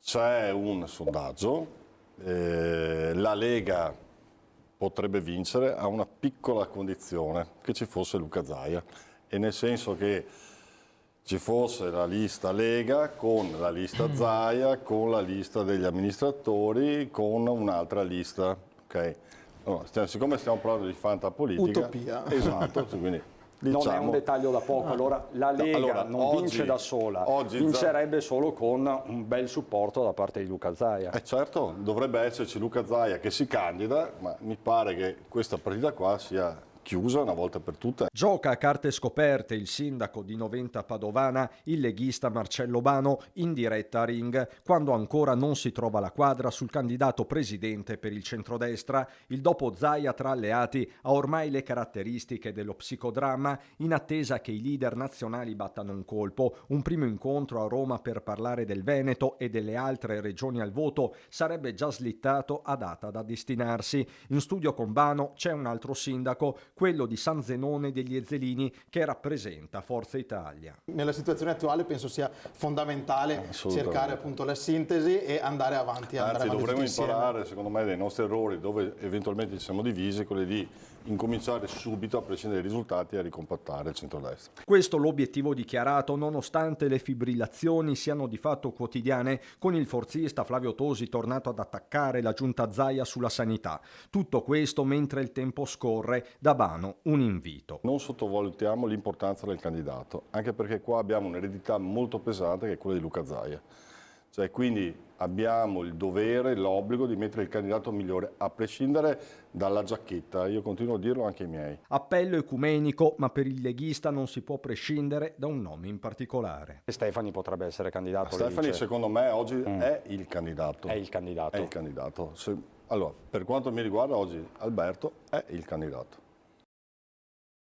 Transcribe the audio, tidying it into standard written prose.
C'è un sondaggio, la Lega potrebbe vincere a una piccola condizione, che ci fosse Luca Zaia, e nel senso che ci fosse la lista Lega con la lista Zaia, con la lista degli amministratori, con un'altra lista. Okay? Allora, siccome stiamo parlando di fantapolitica, utopia. Esatto, quindi diciamo, non è un dettaglio da poco, allora la Lega non vince da sola, vincerebbe solo con un bel supporto da parte di Luca Zaia. Certo, dovrebbe esserci Luca Zaia che si candida, ma mi pare che questa partita qua sia chiusa una volta per tutte. Gioca a carte scoperte il sindaco di Noventa Padovana, il leghista Marcello Bano, in diretta a Ring, quando ancora non si trova la quadra sul candidato presidente per il centrodestra. Il dopo Zaia tra alleati ha ormai le caratteristiche dello psicodramma, in attesa che i leader nazionali battano un colpo. Un primo incontro a Roma per parlare del Veneto e delle altre regioni al voto sarebbe già slittato a data da destinarsi. In studio con Bano c'è un altro sindaco, quello di San Zenone degli Ezzelini, che rappresenta Forza Italia. Nella situazione attuale penso sia fondamentale cercare appunto la sintesi e andare avanti. Anzi, dovremmo imparare, secondo me, dai nostri errori, dove eventualmente ci siamo divisi, quelli di incominciare subito, a prescindere dai risultati, a ricompattare il centrodestra. Questo l'obiettivo dichiarato, nonostante le fibrillazioni siano di fatto quotidiane, con il forzista Flavio Tosi tornato ad attaccare la giunta Zaia sulla sanità. Tutto questo mentre il tempo scorre. Da Bano un invito. Non sottovalutiamo l'importanza del candidato, anche perché qua abbiamo un'eredità molto pesante che è quella di Luca Zaia. Cioè, quindi abbiamo il dovere, l'obbligo di mettere il candidato migliore, a prescindere dalla giacchetta. Io continuo a dirlo anche ai miei. Appello ecumenico, ma per il leghista non si può prescindere da un nome in particolare. Stefani potrebbe essere candidato. Stefani, secondo me, oggi è il candidato. È il candidato. È il candidato. Allora, per quanto mi riguarda, oggi Alberto è il candidato.